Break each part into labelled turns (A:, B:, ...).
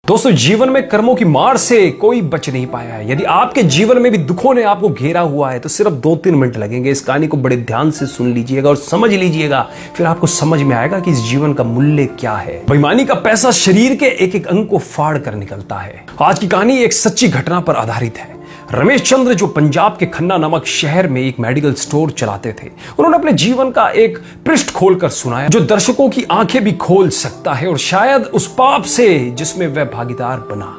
A: दोस्तों, जीवन में कर्मों की मार से कोई बच नहीं पाया है। यदि आपके जीवन में भी दुखों ने आपको घेरा हुआ है तो सिर्फ 2-3 मिनट लगेंगे। इस कहानी को बड़े ध्यान से सुन लीजिएगा और समझ लीजिएगा, फिर आपको समझ में आएगा कि इस जीवन का मूल्य क्या है। बेईमानी का पैसा शरीर के एक एक अंग को फाड़ कर निकलता है। आज की कहानी एक सच्ची घटना पर आधारित है। रमेश चंद्र, जो पंजाब के खन्ना नामक शहर में एक मेडिकल स्टोर चलाते थे, उन्होंने अपने जीवन का एक पृष्ठ खोलकर सुनाया जो दर्शकों की आंखें भी खोल सकता है और शायद उस पाप से जिसमें वह भागीदार बना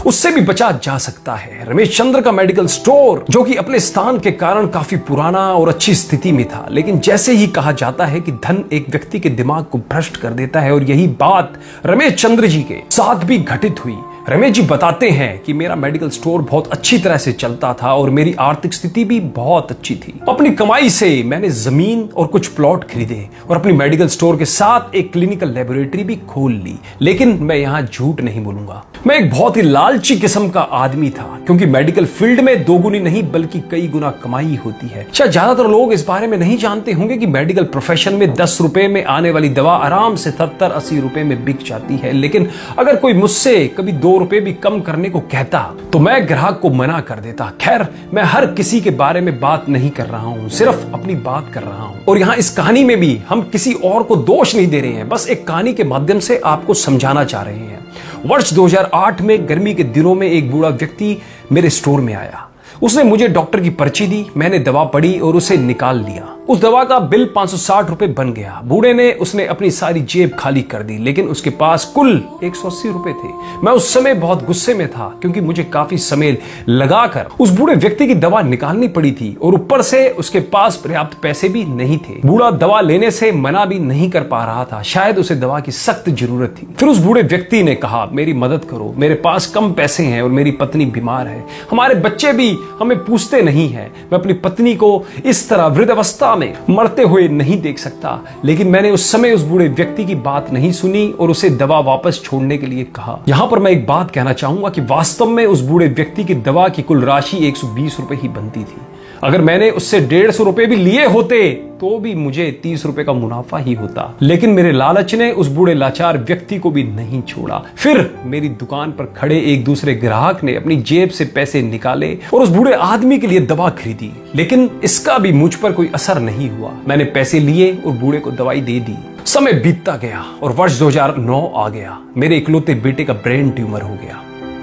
A: उससे भी बचा जा सकता है। रमेश चंद्र का मेडिकल स्टोर, जो कि अपने स्थान के कारण काफी पुराना और अच्छी स्थिति में था, लेकिन जैसे ही कहा जाता है कि धन एक व्यक्ति के दिमाग को भ्रष्ट कर देता है, और यही बात रमेश चंद्र जी के साथ भी घटित हुई। रमेश जी बताते हैं कि मेरा मेडिकल स्टोर बहुत अच्छी तरह से चलता था और मेरी आर्थिक स्थिति भी बहुत अच्छी थी। अपनी कमाई से मैंने जमीन और कुछ प्लॉट खरीदे और अपनी मेडिकल स्टोर के साथ एक क्लिनिकल लेबोरेटरी भी खोल ली। लेकिन मैं यहाँ झूठ नहीं बोलूंगा, मैं एक बहुत ही लालची किस्म का आदमी था, क्योंकि मेडिकल फील्ड में दोगुनी नहीं बल्कि कई गुना कमाई होती है। शायद ज्यादातर लोग इस बारे में नहीं जानते होंगे कि मेडिकल प्रोफेशन में 10 रुपए में आने वाली दवा आराम से 70-80 रुपए में बिक जाती है। लेकिन अगर कोई मुझसे कभी 2 रुपए भी कम करने को कहता तो मैं ग्राहक को मना कर देता। खैर, मैं हर किसी के बारे में बात नहीं कर रहा हूं, सिर्फ अपनी बात कर रहा हूं। और यहां इस कहानी में भी हम किसी और को दोष नहीं दे रहे हैं, बस एक कहानी के माध्यम से आपको समझाना चाह रहे हैं। वर्ष 2008 में गर्मी के दिनों में एक बूढ़ा व्यक्ति मेरे स्टोर में आया। उसने मुझे डॉक्टर की पर्ची दी, मैंने दवा पढ़ी और उसे निकाल लिया। उस दवा का बिल 560 रुपए बन गया। बूढ़े ने उसने अपनी सारी जेब खाली कर दी, लेकिन उसके पास कुल 180 रुपए थे। मैं उस समय बहुत गुस्से में था, क्योंकि मुझे काफी समय लगाकर उस बूढ़े व्यक्ति की दवा निकालनी पड़ी थी और ऊपर से उसके पास पर्याप्त पैसे भी नहीं थे। बूढ़ा दवा लेने से मना भी नहीं कर पा रहा था, शायद उसे दवा की सख्त जरूरत थी। फिर उस बूढ़े व्यक्ति ने कहा, मेरी मदद करो, मेरे पास कम पैसे हैं और मेरी पत्नी बीमार है, हमारे बच्चे भी हमें पूछते नहीं हैं, मैं अपनी पत्नी को इस तरह वृद्धावस्था में मरते हुए नहीं देख सकता। लेकिन मैंने उस समय उस बूढ़े व्यक्ति की बात नहीं सुनी और उसे दवा वापस छोड़ने के लिए कहा। यहां पर मैं एक बात कहना चाहूंगा कि वास्तव में उस बूढ़े व्यक्ति की दवा की कुल राशि 120 रुपए ही बनती थी। अगर मैंने उससे 150 रुपए भी लिए होते तो भी मुझे 30 रुपए का मुनाफा ही होता। लेकिन मेरे लालच ने उस बूढ़े लाचार व्यक्ति को भी नहीं छोड़ा। फिर मेरी दुकान पर खड़े एक दूसरे ग्राहक ने अपनी जेब से पैसे निकाले और उस बूढ़े आदमी के लिए दवा खरीदी, लेकिन इसका भी मुझ पर कोई असर नहीं हुआ। मैंने पैसे लिए और बूढ़े को दवाई दे दी। समय बीतता गया और वर्ष 2009 आ गया। मेरे इकलौते बेटे का ब्रेन ट्यूमर हो गया।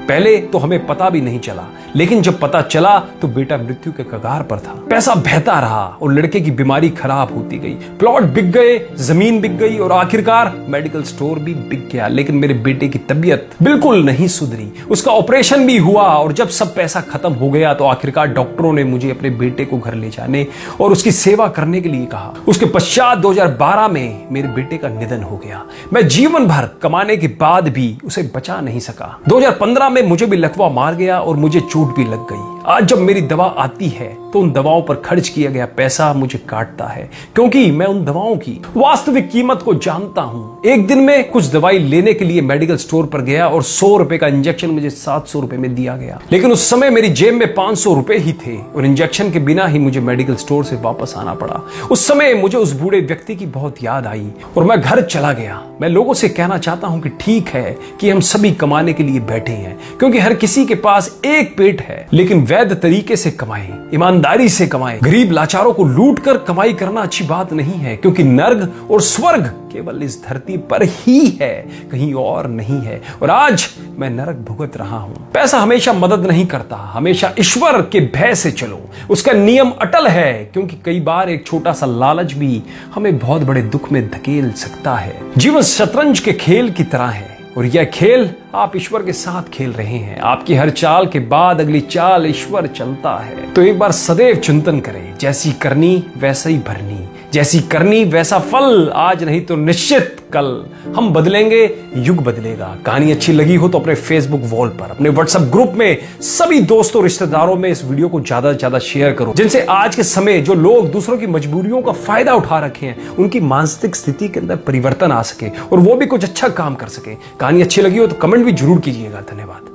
A: पहले तो हमें पता भी नहीं चला, लेकिन जब पता चला तो बेटा मृत्यु के कगार पर था। पैसा बहता रहा और लड़के की बीमारी खराब होती गई। प्लॉट बिक गए, जमीन बिक गई और आखिरकार मेडिकल स्टोर भी बिक गया। लेकिन मेरे बेटे की तबीयत बिल्कुल नहीं सुधरी। उसका ऑपरेशन भी हुआ और जब सब पैसा खत्म हो गया तो आखिरकार डॉक्टरों ने मुझे अपने बेटे को घर ले जाने और उसकी सेवा करने के लिए कहा। उसके पश्चात 2012 में मेरे बेटे का निधन हो गया। मैं जीवन भर कमाने के बाद भी उसे बचा नहीं सका। 2015 में मुझे भी लकवा मार गया और मुझे चोट भी लग गई। आज जब मेरी दवा आती है तो उन दवाओं पर खर्च किया गया पैसा मुझे काटता है, क्योंकि मैं उन दवाओं की वास्तविक कीमत को जानता हूं। एक दिन में कुछ दवाई लेने के लिए मेडिकल स्टोर पर गया और 100 रुपए का इंजेक्शन मुझे 700 रुपए में दिया गया। लेकिन उस समय मेरी जेब में 500 रुपए ही थे और इंजेक्शन के बिना ही मुझे मेडिकल स्टोर से वापस आना पड़ा। उस समय मुझे उस बूढ़े व्यक्ति की बहुत याद आई और मैं घर चला गया। मैं लोगों से कहना चाहता हूं कि ठीक है कि हम सभी कमाने के लिए बैठे हैं, क्योंकि हर किसी के पास एक पेट है, लेकिन वैध तरीके से कमाएं, ईमानदारी से कमाएं। गरीब लाचारों को लूट कर कमाई करना अच्छी बात नहीं है, क्योंकि नर्क और स्वर्ग केवल इस धरती पर ही है, कहीं और नहीं है। और आज मैं नरक भुगत रहा हूं। पैसा हमेशा मदद नहीं करता, हमेशा ईश्वर के भय से चलो, उसका नियम अटल है, क्योंकि कई बार एक छोटा सा लालच भी हमें बहुत बड़े दुख में धकेल सकता है। जीवन शतरंज के खेल की तरह है और यह खेल आप ईश्वर के साथ खेल रहे हैं। आपकी हर चाल के बाद अगली चाल ईश्वर चलता है। तो एक बार सदैव चिंतन करें, जैसी करनी वैसा ही भरनी, जैसी करनी वैसा फल, आज नहीं तो निश्चित कल। हम बदलेंगे, युग बदलेगा। कहानी अच्छी लगी हो तो अपने फेसबुक वॉल पर, अपने व्हाट्सएप ग्रुप में सभी दोस्तों रिश्तेदारों में इस वीडियो को ज्यादा से ज्यादा शेयर करो, जिनसे आज के समय जो लोग दूसरों की मजबूरियों का फायदा उठा रखे हैं उनकी मानसिक स्थिति के अंदर परिवर्तन आ सके और वो भी कुछ अच्छा काम कर सके। कहानी अच्छी लगी हो तो कमेंट भी जरूर कीजिएगा। धन्यवाद।